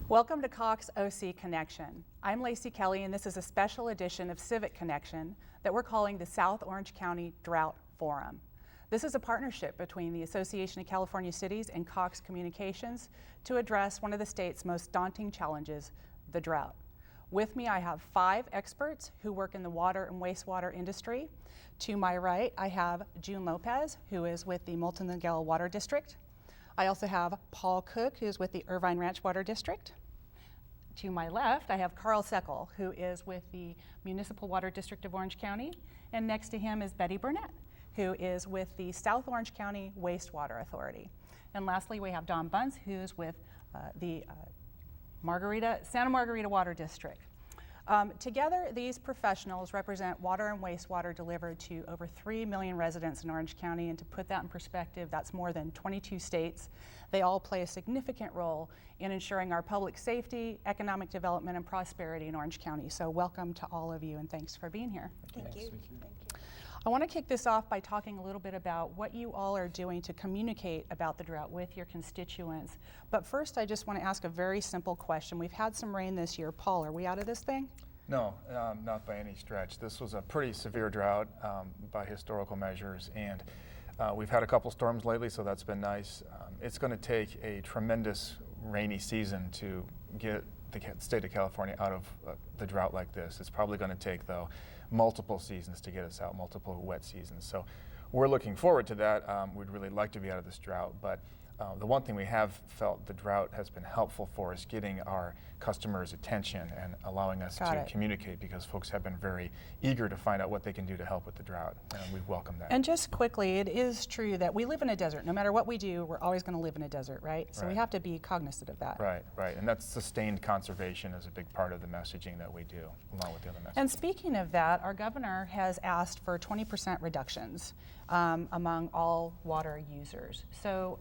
Welcome to Cox OC Connection. I'm Lacey Kelly, and this is a special edition of Civic Connection that we're calling the South Orange County Drought Forum. This is a partnership between the Association of California Cities and Cox Communications to address one of the state's most daunting challenges, the drought. With me, I have 5 experts who work in the water and wastewater industry. To my right, I have June Lopez, who is with the Molten Miguel Water District. I also have Paul Cook, who's with the Irvine Ranch Water District. To my left, I have Carl Seckel, who is with the Municipal Water District of Orange County. And next to him is Betty Burnett, who is with the South Orange County Wastewater Authority. And lastly, we have Don Bunce, who's with the Santa Margarita Water District. Together, these professionals represent water and wastewater delivered to over 3 million residents in Orange County, and to put that in perspective, that's more than 22 states. They all play a significant role in ensuring our public safety, economic development, and prosperity in Orange County. So welcome to all of you, and thanks for being here. Thank you. I want to kick this off by talking a little bit about what you all are doing to communicate about the drought with your constituents. But first, I just want to ask a very simple question. We've had some rain this year. Paul, are we out of this thing? No, not by any stretch. This was a pretty severe drought by historical measures, and we've had a couple storms lately, so that's been nice. It's going to take a tremendous rainy season to get the state of California out of the drought like this. It's probably going to take, though, multiple seasons to get us out, multiple wet seasons. So we're looking forward to that. We'd really like to be out of this drought, but the one thing we have felt the drought has been helpful for is getting our customers' attention and allowing us to communicate, because folks have been very eager to find out what they can do to help with the drought, and we welcome that. And just quickly, it is true that we live in a desert. No matter what we do, we're always going to live in a desert, right? So we have to be cognizant of that. Right, and that's sustained conservation is a big part of the messaging that we do, along with the other messages. And speaking of that, our governor has asked for 20% reductions among all water users. So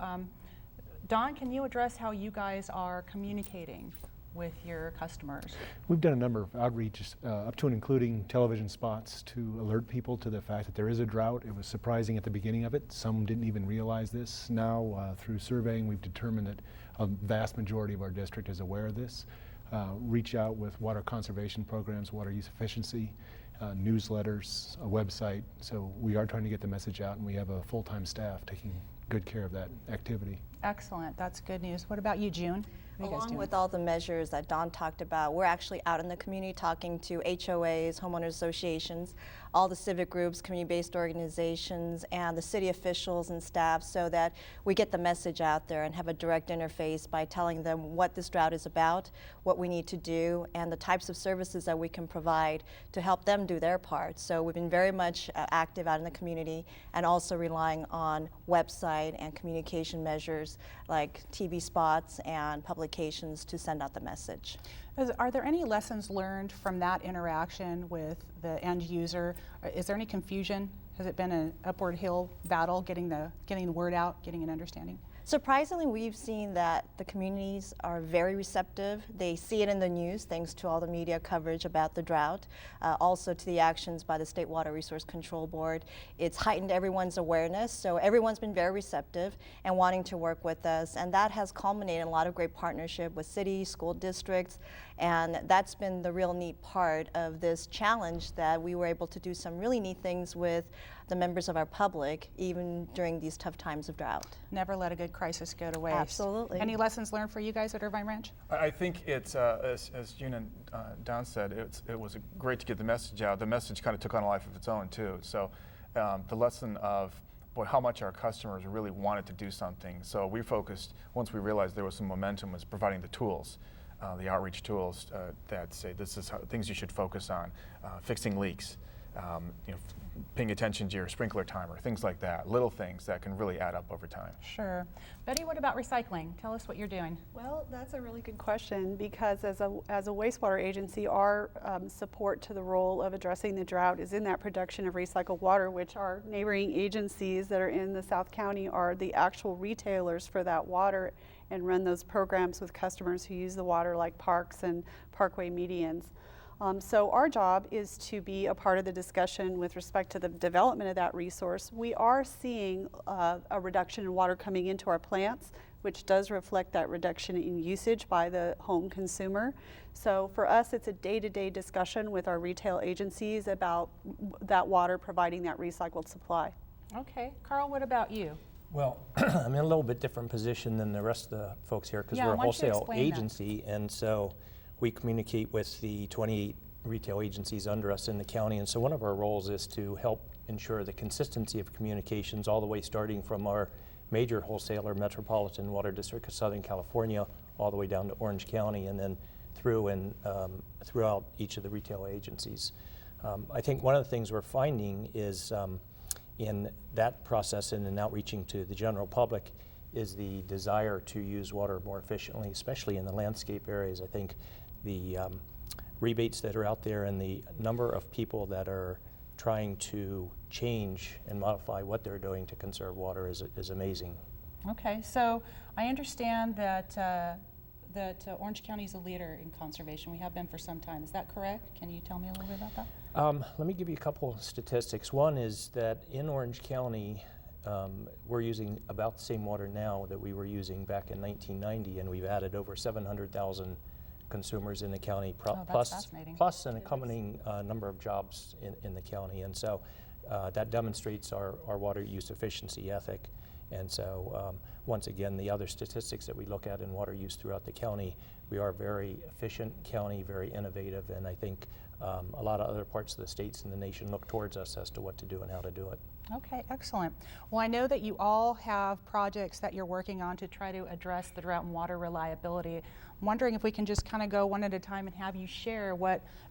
Don, can you address how you guys are communicating with your customers? We've done a number of outreaches, up to and including television spots, to alert people to the fact that there is a drought. It was surprising at the beginning of it. Some didn't even realize this. Now, through surveying, we've determined that a vast majority of our district is aware of this. Reach out with water conservation programs, water use efficiency, newsletters, a website. So we are trying to get the message out, and we have a full-time staff taking good care of that activity. Excellent, that's good news. What about you, June? Along with all the measures that Don talked about, we're actually out in the community talking to HOAs, homeowners associations, all the civic groups, community-based organizations, and the city officials and staff, so that we get the message out there and have a direct interface by telling them what this drought is about, what we need to do, and the types of services that we can provide to help them do their part. So we've been very much active out in the community, and also relying on website and communication measures like TV spots and publications to send out the message. Are there any lessons learned from that interaction with the end user? Is there any confusion? Has it been an upward hill battle getting the word out, getting an understanding? Surprisingly, we've seen that the communities are very receptive. They see it in the news, thanks to all the media coverage about the drought, also to the actions by the State Water Resource Control Board. It's heightened everyone's awareness, so everyone's been very receptive and wanting to work with us, and that has culminated in a lot of great partnership with cities, school districts, and that's been the real neat part of this challenge, that we were able to do some really neat things with the members of our public, even during these tough times of drought. Never let a good crisis go to waste. Absolutely. Any lessons learned for you guys at Irvine Ranch? I think it's, as June and Don said, it was great to get the message out. The message kind of took on a life of its own, too. So the lesson of, boy, how much our customers really wanted to do something. So we focused, once we realized there was some momentum, was providing the tools. The outreach tools that say this is things you should focus on, fixing leaks, paying attention to your sprinkler timer, things like that, little things that can really add up over time. Sure. Betty, what about recycling? Tell us what you're doing. Well, that's a really good question, because as a wastewater agency, our support to the role of addressing the drought is in that production of recycled water, which our neighboring agencies that are in the South County are the actual retailers for that water and run those programs with customers who use the water, like parks and parkway medians. So our job is to be a part of the discussion with respect to the development of that resource. We are seeing a reduction in water coming into our plants. which does reflect that reduction in usage by the home consumer. So for us, it's a day-to-day discussion with our retail agencies about that water providing that recycled supply. Okay, Carl, what about you? Well, I'm in a little bit different position than the rest of the folks here because Yeah, we're a why don't you wholesale explain that? agency, and so we communicate with the 28 retail agencies under us in the county. And so one of our roles is to help ensure the consistency of communications all the way starting from our major wholesaler, Metropolitan Water District of Southern California, all the way down to Orange County, and then through and throughout each of the retail agencies. I think one of the things we're finding is in that process and in outreaching to the general public is the desire to use water more efficiently, especially in the landscape areas. I think the rebates that are out there and the number of people that are trying to change and modify what they're doing to conserve water is amazing. Okay, so I understand that Orange County is a leader in conservation. We have been for some time. Is that correct? Can you tell me a little bit about that? Let me give you a couple of statistics. One is that in Orange County, we're using about the same water now that we were using back in 1990, and we've added over 700,000 consumers in the county, that's fascinating. plus an accompanying number of jobs in the county. And so that demonstrates our water use efficiency ethic. And so once again, the other statistics that we look at in water use throughout the county, we are a very efficient county, very innovative, and I think a lot of other parts of the states and the nation look towards us as to what to do and how to do it. Okay, excellent. Well, I know that you all have projects that you're working on to try to address the drought and water reliability. I'm wondering if we can just kind of go one at a time and have you share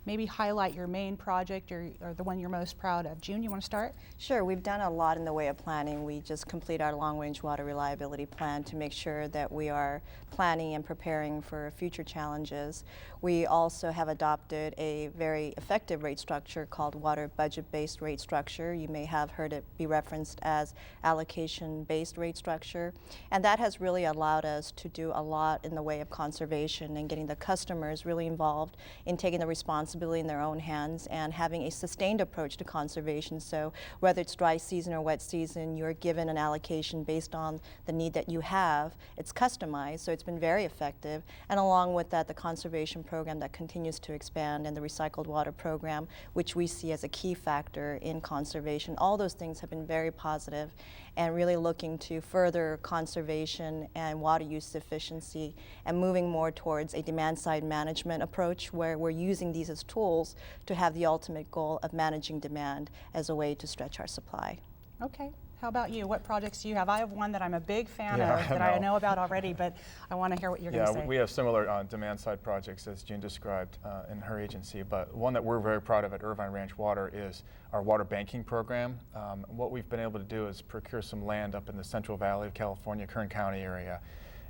maybe highlight your main project or the one you're most proud of. June, you want to start? Sure, we've done a lot in the way of planning. We just completed our long-range water reliability plan to make sure that we are planning and preparing for future challenges. We also have adopted a very effective rate structure called water budget-based rate structure. You may have heard it be referenced as allocation-based rate structure. And that has really allowed us to do a lot in the way of conservation and getting the customers really involved in taking the responsibility in their own hands and having a sustained approach to conservation. So whether it's dry season or wet season, you're given an allocation based on the need that you have. It's customized, so it's been very effective. And along with that, the conservation program that continues to expand and the recycled water program, which we see as a key factor in conservation. All those things have been very positive and really looking to further conservation and water use efficiency and moving more towards a demand-side management approach where we're using these as tools to have the ultimate goal of managing demand as a way to stretch our supply. Okay. How about you? What projects do you have? I have one that I'm a big fan Yeah, of that I know about already, but I want to hear what you're going to say. Yeah, we have similar demand-side projects as June described in her agency, but one that we're very proud of at Irvine Ranch Water is our water banking program. What we've been able to do is procure some land up in the Central Valley of California, Kern County area.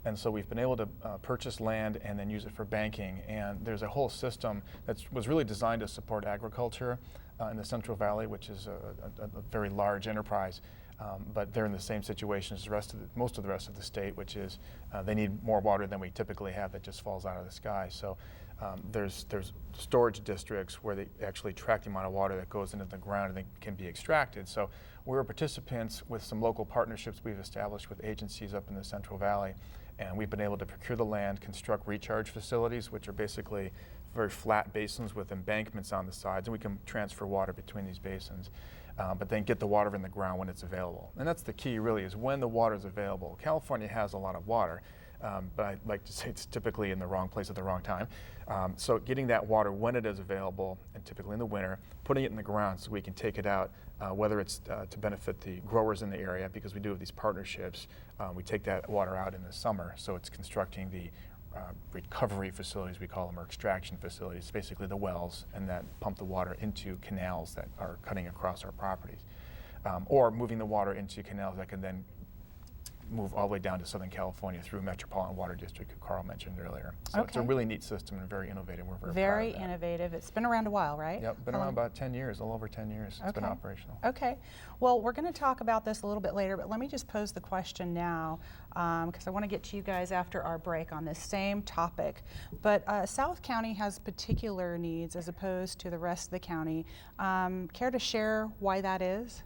And so we've been able to purchase land and then use it for banking. And there's a whole system that was really designed to support agriculture in the Central Valley, which is a very large enterprise. But they're in the same situation as most of the rest of the state, which is they need more water than we typically have that just falls out of the sky. So there's storage districts where they actually track the amount of water that goes into the ground and they can be extracted. So we're participants with some local partnerships we've established with agencies up in the Central Valley. And we've been able to procure the land, construct recharge facilities, which are basically very flat basins with embankments on the sides, and we can transfer water between these basins. But then get the water in the ground when it's available. And that's the key really, is when the water is available. California has a lot of water, but I like to say it's typically in the wrong place at the wrong time. So getting that water when it is available, and typically in the winter, putting it in the ground so we can take it out, whether it's to benefit the growers in the area, because we do have these partnerships. We take that water out in the summer, so it's constructing the recovery facilities, we call them, or extraction facilities, basically the wells, and that pump the water into canals that are cutting across our properties. Or moving the water into canals that can then move all the way down to Southern California through Metropolitan Water District, who Carl mentioned earlier. So it's a really neat system and very innovative. We're very proud of that. Innovative. It's been around a while, right? Yep, been around about 10 years, a little over 10 years. It's been operational. Okay. Well, we're going to talk about this a little bit later, but let me just pose the question now because I want to get to you guys after our break on this same topic. But South County has particular needs as opposed to the rest of the county. Care to share why that is?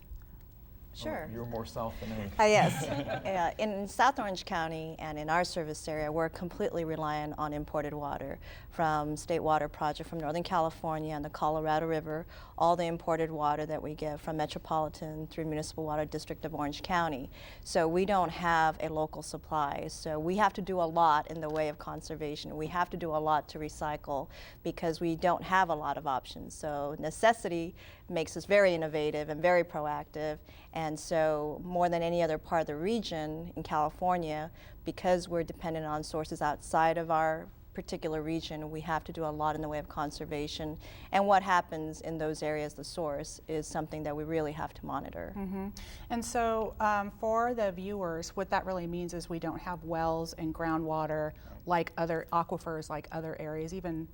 Sure. You're more south than me. Yes. In South Orange County and in our service area, we're completely reliant on imported water from State Water Project from Northern California and the Colorado River, all the imported water that we get from Metropolitan through Municipal Water District of Orange County. So we don't have a local supply. So we have to do a lot in the way of conservation. We have to do a lot to recycle because we don't have a lot of options. So necessity makes us very innovative and very proactive. And so more than any other part of the region in California, because we're dependent on sources outside of our particular region, we have to do a lot in the way of conservation. And what happens in those areas, the source, is something that we really have to monitor. And so for the viewers, what that really means is we don't have wells and groundwater like other aquifers, like other areas, even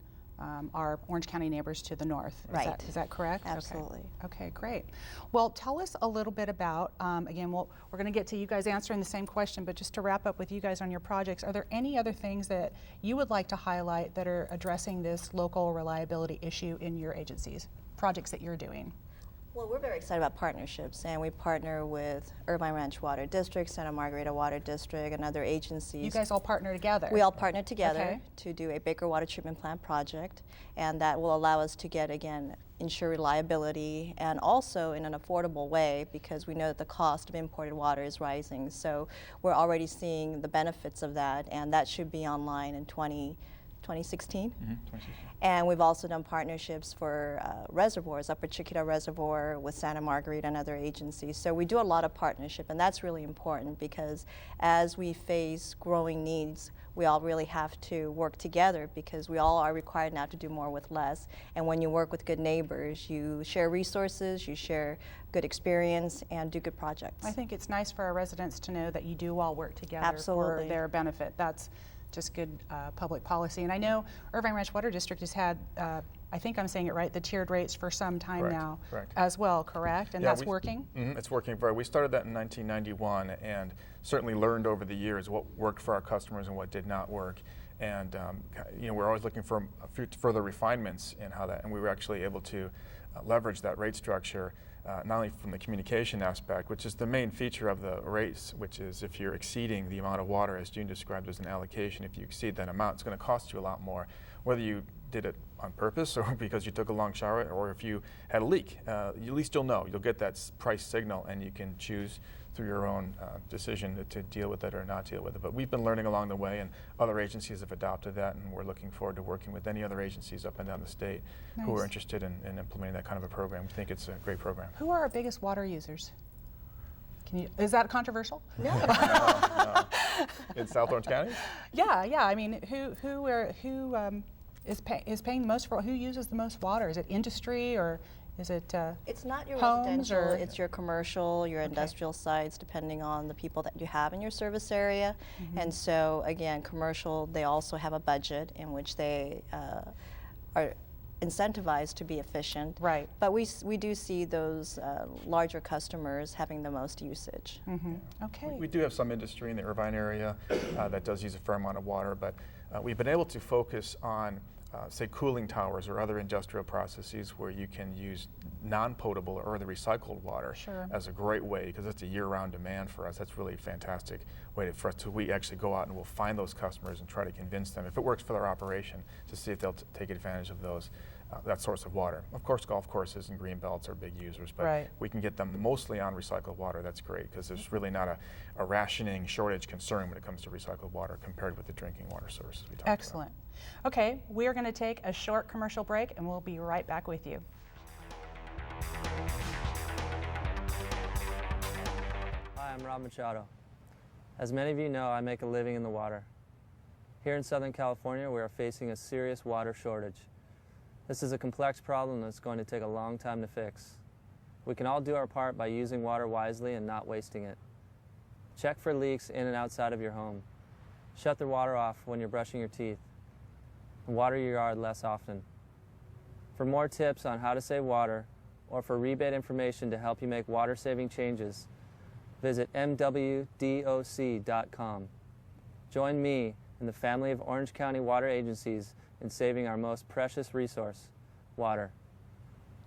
our Orange County neighbors to the north. Right. Is that correct? Absolutely. Okay, great. Well, tell us a little bit about, again, we're going to get to you guys answering the same question, but just to wrap up with you guys on your projects, are there any other things that you would like to highlight that are addressing this local reliability issue in your agencies, projects that you're doing? Well, we're very excited about partnerships, and we partner with Irvine Ranch Water District, Santa Margarita Water District, and other agencies. You guys all partner together? We all partner together Okay. to do a Baker Water Treatment Plant project, and that will allow us to get, again, ensure reliability and also in an affordable way because we know that the cost of imported water is rising. So we're already seeing the benefits of that, and that should be online in 2016. 2016. And we've also done partnerships for reservoirs, Upper Chiquita Reservoir with Santa Margarita and other agencies. So we do a lot of partnership, and that's really important because as we face growing needs, we all really have to work together because we all are required now to do more with less. And when you work with good neighbors, you share resources, you share good experience, and do good projects. I think it's nice for our residents to know that you do all work together Absolutely. for their benefit. That's just good public policy. And I know Irvine Ranch Water District has had, I think I'm saying it right, the tiered rates for some time Correct, now correct. as well, correct? And Yeah, that's working? It's working very. We started that in 1991 and certainly learned over the years what worked for our customers and what did not work. And we're always looking for further refinements in how that, and we were actually able to leverage that rate structure not only from the communication aspect, which is the main feature of the rates, which is if you're exceeding the amount of water, as June described as an allocation, if you exceed that amount, it's going to cost you a lot more, whether you did it on purpose or because you took a long shower or if you had a leak. At least you'll know. You'll get that price signal and you can choose through your own decision to deal with it or not deal with it. But we've been learning along the way, and other agencies have adopted that, and we're looking forward to working with any other agencies up and down the state who are interested in implementing that kind of a program. We think it's a great program. Who are our biggest water users? Is that controversial? No. No. In South Orange County? Yeah. I mean, who is paying the most for? Who uses the most water? Is it industry or is it It's not your homes residential, or it's your commercial, your industrial sites, depending on the people that you have in your service area. And so, again, commercial, they also have a budget in which they are incentivized to be efficient. Right. But we do see those larger customers having the most usage. Okay. We do have some industry in the Irvine area that does use a fair amount of water, but we've been able to focus on say cooling towers or other industrial processes where you can use non-potable or the recycled water as a great way, because it's a year-round demand for us. That's really a fantastic way for us to we actually go out and we'll find those customers and try to convince them, if it works for their operation, to see if they'll take advantage of those that source of water. Of course, golf courses and green belts are big users, but we can get them mostly on recycled water. That's great because there's really not a rationing shortage concern when it comes to recycled water compared with the drinking water sources we talked about. Excellent. Okay, we are going to take a short commercial break and we'll be right back with you. Hi, I'm Rob Machado. As many of you know, I make a living in the water. Here in Southern California, we are facing a serious water shortage. This is a complex problem that's going to take a long time to fix. We can all do our part by using water wisely and not wasting it. Check for leaks in and outside of your home. Shut the water off when you're brushing your teeth. And water your yard less often. For more tips on how to save water, or for rebate information to help you make water-saving changes, visit mwdoc.com. Join me and the family of Orange County water agencies in saving our most precious resource, water.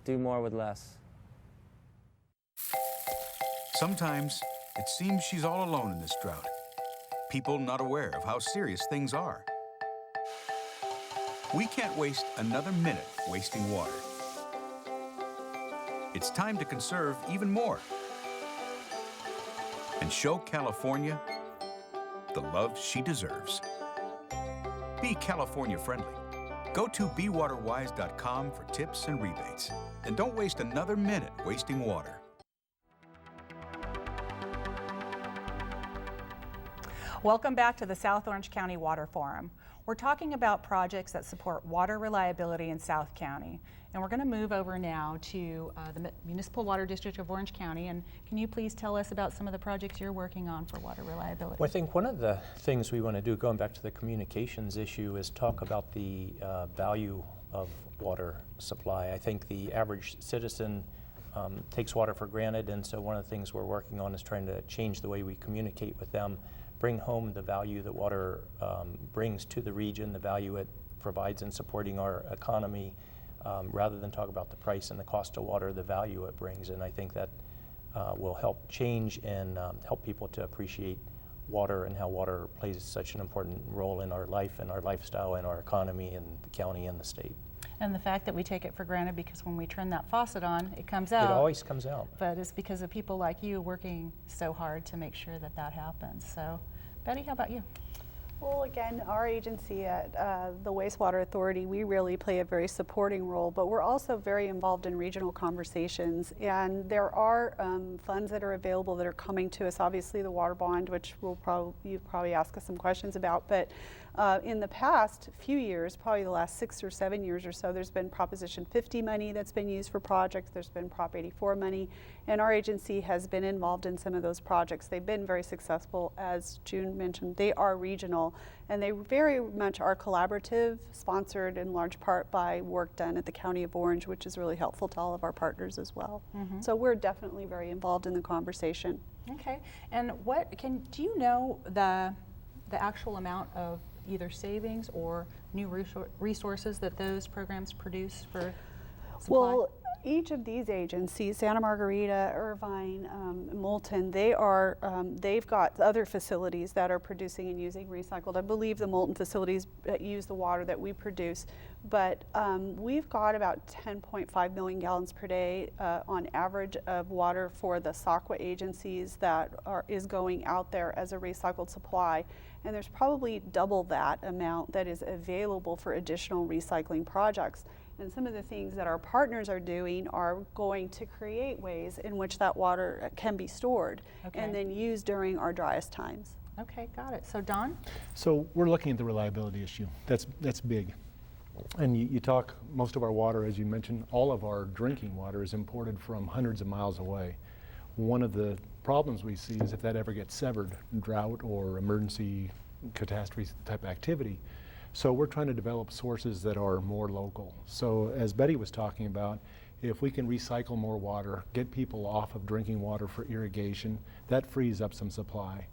Do more with less. Sometimes it seems she's all alone in this drought. People not aware of how serious things are. We can't waste another minute wasting water. It's time to conserve even more and show California the love she deserves. Be California friendly. Go to bewaterwise.com for tips and rebates. And don't waste another minute wasting water. Welcome back to the South Orange County Water Forum. We're talking about projects that support water reliability in South County. And we're going to move over now to the Municipal Water District of Orange County. And can you please tell us about some of the projects you're working on for water reliability? Well, I think one of the things we want to do, going back to the communications issue, is talk about the value of water supply. I think the average citizen takes water for granted, and so one of the things we're working on is trying to change the way we communicate with them, bring home the value that water brings to the region, the value it provides in supporting our economy, rather than talk about the price and the cost of water, the value it brings. And I think that will help change and help people to appreciate water and how water plays such an important role in our life and our lifestyle and our economy and the county and the state. And the fact that we take it for granted because when we turn that faucet on, it comes out. It always comes out. But it's because of people like you working so hard to make sure that that happens. So, Betty, how about you? Well, again, our agency at the Wastewater Authority, we really play a very supporting role, but we're also very involved in regional conversations. And there are funds that are available that are coming to us. Obviously, the water bond, which you've probably asked us some questions about. But in the past few years, probably the last 6 or 7 years or so, there's been Proposition 50 money that's been used for projects. There's been Prop 84 money. And our agency has been involved in some of those projects. They've been very successful. As June mentioned, they are regional, and they very much are collaborative, sponsored in large part by work done at the County of Orange, which is really helpful to all of our partners as well. Mm-hmm. So we're definitely very involved in the conversation. Okay, and do you know the actual amount of either savings or new resources that those programs produce for supply? Well, each of these agencies, Santa Margarita, Irvine, Moulton, they've got other facilities that are producing and using recycled. I believe the Moulton facilities use the water that we produce, but we've got about 10.5 million gallons per day on average of water for the SACWA agencies that is going out there as a recycled supply. And there's probably double that amount that is available for additional recycling projects. And some of the things that our partners are doing are going to create ways in which that water can be stored and then used during our driest times. Okay, got it. So Don? So we're looking at the reliability issue. That's big. And you talk, most of our water, as you mentioned, all of our drinking water is imported from hundreds of miles away. One of the problems we see is if that ever gets severed, drought or emergency catastrophe type activity. So we're trying to develop sources that are more local. So as Betty was talking about, if we can recycle more water, get people off of drinking water for irrigation, that frees up some supply.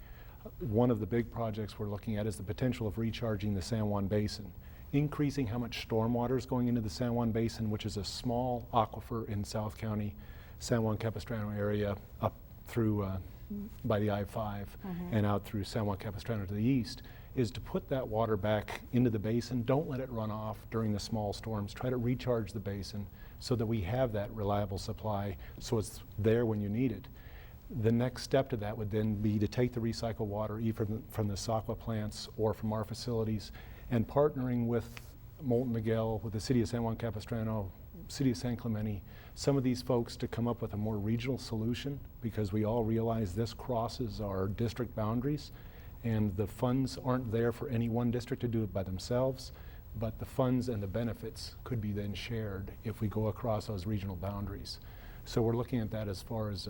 One of the big projects we're looking at is the potential of recharging the San Juan Basin, increasing how much stormwater is going into the San Juan Basin, which is a small aquifer in South County, San Juan Capistrano area, up through by the I-5 and out through San Juan Capistrano to the east, is to put that water back into the basin. Don't let it run off during the small storms. Try to recharge the basin so that we have that reliable supply so it's there when you need it. The next step to that would then be to take the recycled water either from the SACWA plants or from our facilities and partnering with Moulton Miguel, with the City of San Juan Capistrano, City of San Clemente, some of these folks to come up with a more regional solution, because we all realize this crosses our district boundaries. And the funds aren't there for any one district to do it by themselves, but the funds and the benefits could be then shared if we go across those regional boundaries. So we're looking at that as far as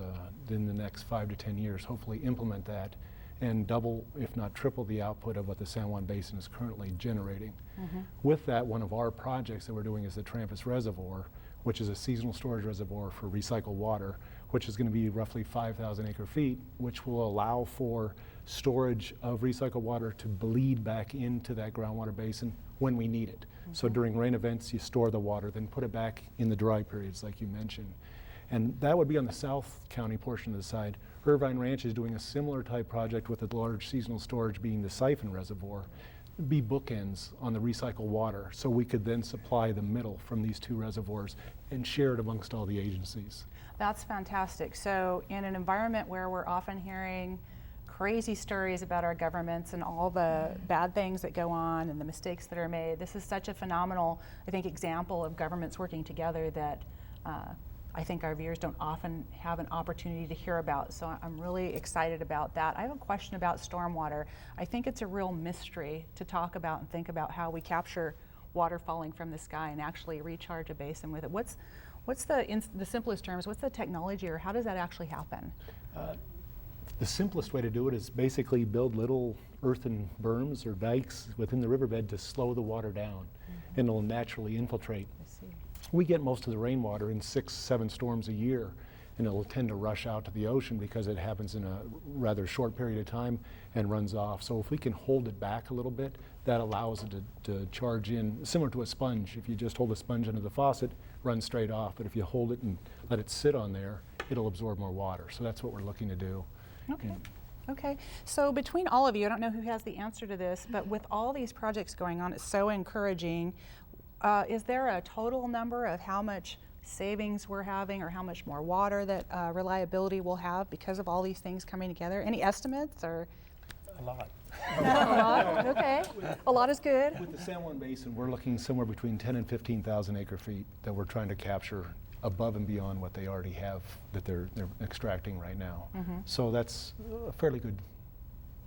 in the next 5 to 10 years, hopefully implement that and double, if not triple, the output of what the San Juan Basin is currently generating. With that, one of our projects that we're doing is the Trampus Reservoir, which is a seasonal storage reservoir for recycled water, which is going to be roughly 5,000 acre feet, which will allow for storage of recycled water to bleed back into that groundwater basin when we need it. So during rain events, you store the water, then put it back in the dry periods like you mentioned. And that would be on the South County portion of the side. Irvine Ranch is doing a similar type project with the large seasonal storage being the siphon reservoir, be bookends on the recycled water, so we could then supply the middle from these two reservoirs and share it amongst all the agencies. That's fantastic. So in an environment where we're often hearing crazy stories about our governments and all the bad things that go on and the mistakes that are made, this is such a phenomenal, I think, example of governments working together that I think our viewers don't often have an opportunity to hear about. So I'm really excited about that. I have a question about stormwater. I think it's a real mystery to talk about and think about how we capture water falling from the sky and actually recharge a basin with it. What's in the simplest terms, what's the technology, or how does that actually happen? The simplest way to do it is basically build little earthen berms or dikes within the riverbed to slow the water down, and it'll naturally infiltrate. I see. We get most of the rainwater in 6-7 storms a year, and it'll tend to rush out to the ocean because it happens in a rather short period of time and runs off. So if we can hold it back a little bit, that allows it to charge in, similar to a sponge. If you just hold a sponge under the faucet, runs straight off. But if you hold it and let it sit on there, it'll absorb more water. So that's what we're looking to do. Okay. Okay, so between all of you, I don't know who has the answer to this, but with all these projects going on, it's so encouraging. Is there a total number of how much savings we're having or how much more water that reliability will have because of all these things coming together? Any estimates or? A lot. A lot? Okay. A lot is good. With the San Juan Basin, we're looking somewhere between 10 and 15,000 acre feet that we're trying to capture above and beyond what they already have that they're extracting right now. So that's a fairly good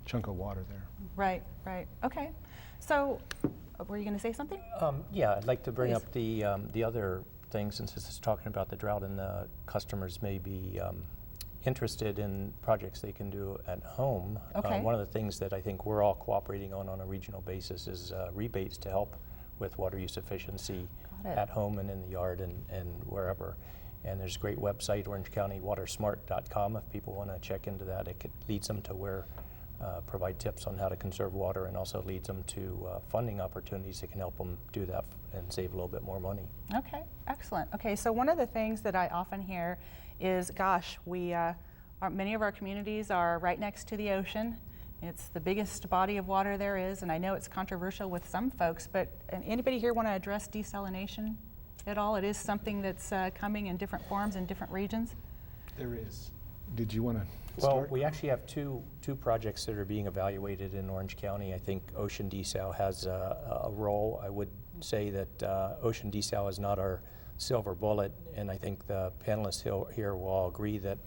chunk of water there. Right, right. Okay. So, were you going to say something? Yeah, I'd like to bring Please. up the other thing, since this is talking about the drought, and the customers may be interested in projects they can do at home. Okay. One of the things that I think we're all cooperating on a regional basis is rebates to help with water use efficiency Got it. at home and in the yard and wherever. And there's a great website, orangecountywatersmart.com. If people want to check into that, it leads them to where provide tips on how to conserve water, and also leads them to funding opportunities that can help them do that and save a little bit more money. Okay, excellent. Okay, so one of the things that I often hear is, gosh, many of our communities are right next to the ocean. It's the biggest body of water there is, and I know it's controversial with some folks, but anybody here want to address desalination at all? It is something that's coming in different forms in different regions. There is. Did you want to Well, start? we actually have two projects that are being evaluated in Orange County. I think Ocean Desal has a role. I would say that Ocean Desal is not our silver bullet, and I think the panelists here will all agree that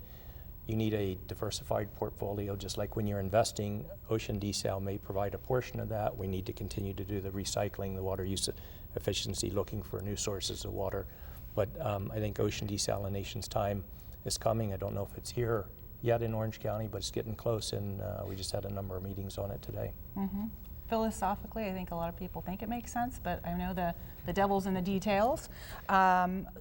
you need a diversified portfolio. Just like when you're investing, Ocean Desal may provide a portion of that. We need to continue to do the recycling, the water use efficiency, looking for new sources of water. But I think ocean desalination's time is coming. I don't know if it's here yet in Orange County, but it's getting close, and we just had a number of meetings on it today. Philosophically, I think a lot of people think it makes sense, but I know the devil's in the details.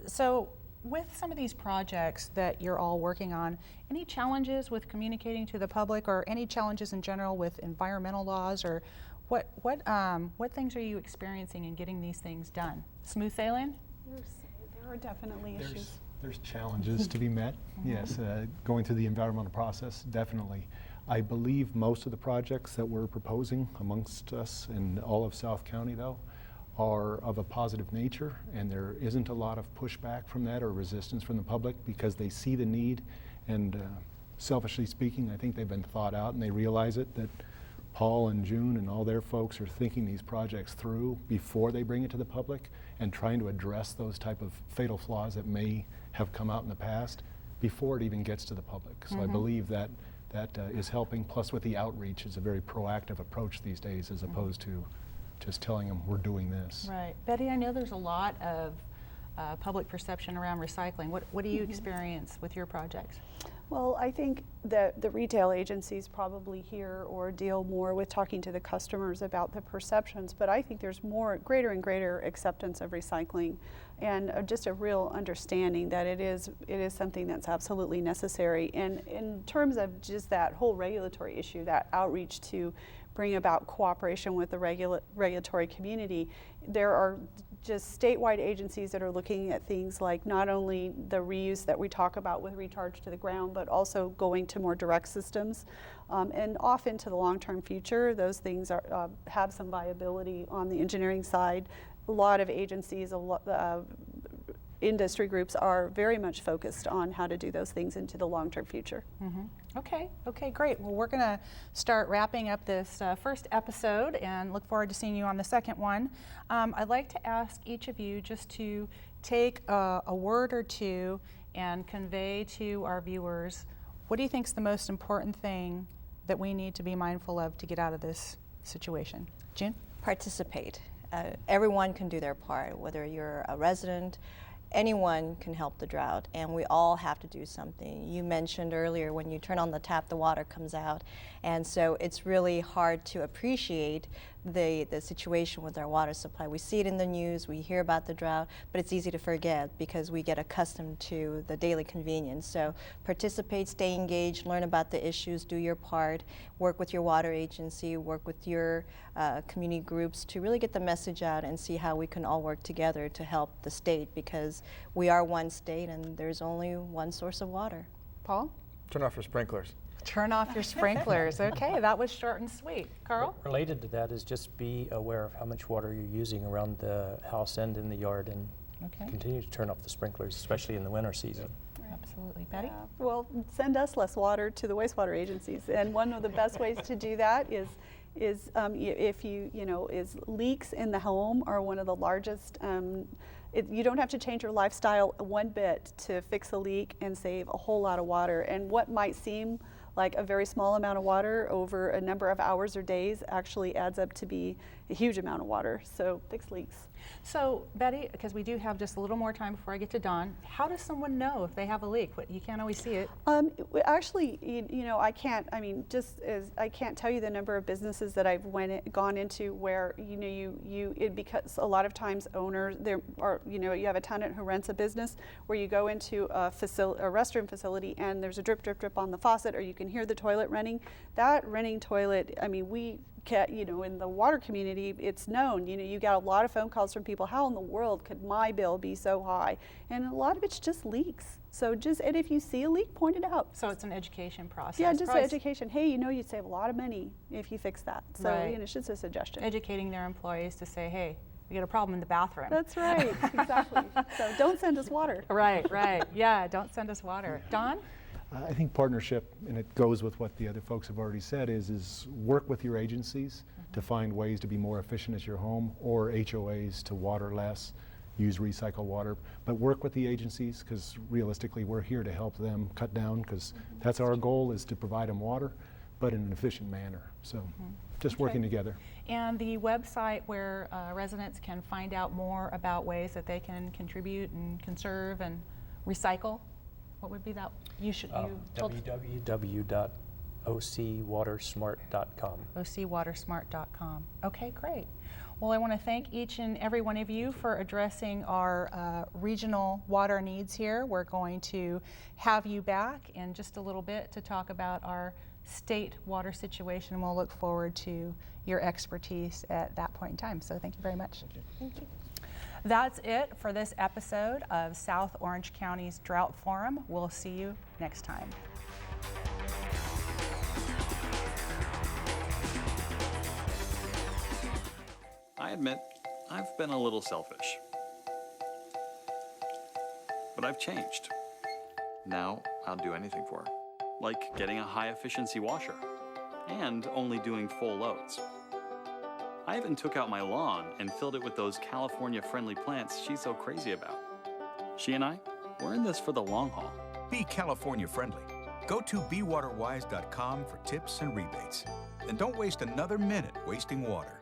So with some of these projects that you're all working on, any challenges with communicating to the public, or any challenges in general with environmental laws, or what things are you experiencing in getting these things done? Smooth sailing? There are definitely issues. There's challenges to be met, yes, going through the environmental process, definitely. I believe most of the projects that we're proposing amongst us in all of South County, though, are of a positive nature, and there isn't a lot of pushback from that or resistance from the public because they see the need, and selfishly speaking, I think they've been thought out and they realize it, that Paul and June and all their folks are thinking these projects through before they bring it to the public and trying to address those type of fatal flaws that may have come out in the past before it even gets to the public. So I believe that is helping, plus with the outreach is a very proactive approach these days as opposed to just telling them we're doing this. Right. Betty, I know there's a lot of public perception around recycling. What do you experience with your projects? Well, I think that the retail agencies probably hear or deal more with talking to the customers about the perceptions, but I think there's greater and greater acceptance of recycling, and just a real understanding that it is something that's absolutely necessary. And in terms of just that whole regulatory issue, that outreach to bring about cooperation with the regulatory community. There are just statewide agencies that are looking at things like not only the reuse that we talk about with recharge to the ground, but also going to more direct systems. And off into the long-term future, those things are, have some viability on the engineering side. A lot of agencies, industry groups are very much focused on how to do those things into the long-term future. Okay, great. Well, we're going to start wrapping up this first episode and look forward to seeing you on the second one. I'd like to ask each of you just to take a word or two and convey to our viewers, what do you think is the most important thing that we need to be mindful of to get out of this situation? June? Participate. Everyone can do their part, whether you're a resident, anyone can help the drought, and we all have to do something. You mentioned earlier when you turn on the tap, the water comes out, and so it's really hard to appreciate the situation with our water supply. We see it in the news, we hear about the drought, but it's easy to forget because we get accustomed to the daily convenience. So participate, stay engaged, learn about the issues, do your part, work with your water agency, work with your community groups to really get the message out and see how we can all work together to help the state, because we are one state and there's only one source of water. Paul? Turn off your sprinklers. Turn off your sprinklers. Okay, that was short and sweet. Carl? Related to that is just be aware of how much water you're using around the house and in the yard, and continue to turn off the sprinklers, especially in the winter season. Absolutely. Betty? Yeah. Well, send us less water to the wastewater agencies, and one of the best ways to do that is if is leaks in the home are one of the largest. You don't have to change your lifestyle one bit to fix a leak and save a whole lot of water. And what might seem like a very small amount of water over a number of hours or days actually adds up to be a huge amount of water. So fix leaks. So Betty, because we do have just a little more time before I get to Dawn, how does someone know if they have a leak? You can't always see it. Actually, I can't. I mean, just as I can't tell you the number of businesses that I've gone into where because a lot of times owners you have a tenant who rents a business where you go into a restroom facility and there's a drip on the faucet, or you can hear the toilet running. That running toilet, I mean, in the water community, it's known. You get a lot of phone calls from people. How in the world could my bill be so high? And a lot of it's just leaks. So and if you see a leak, point it out. So it's an education process. Yeah, just education. Hey, you'd save a lot of money if you fix that. So it's just a suggestion. Educating their employees to say, hey, we got a problem in the bathroom. That's right, exactly. So don't send us water. Right. Yeah, don't send us water. Dawn? I think partnership, and it goes with what the other folks have already said, is work with your agencies to find ways to be more efficient at your home, or HOAs to water less, use recycled water. But work with the agencies, because realistically we're here to help them cut down, because that's our goal, is to provide them water, but in an efficient manner. So just working together. And the website where residents can find out more about ways that they can contribute and conserve and recycle. What would be that? www.ocwatersmart.com. ocwatersmart.com. Okay, great. Well, I want to thank each and every one of you for addressing our regional water needs here. We're going to have you back in just a little bit to talk about our state water situation. We'll look forward to your expertise at that point in time. So thank you very much. Thank you. That's it for this episode of South Orange County's Drought Forum. We'll see you next time. I admit, I've been a little selfish. But I've changed. Now I'll do anything for her, like getting a high-efficiency washer and only doing full loads. I even took out my lawn and filled it with those California-friendly plants she's so crazy about. She and I, we're in this for the long haul. Be California friendly. Go to bewaterwise.com for tips and rebates. And don't waste another minute wasting water.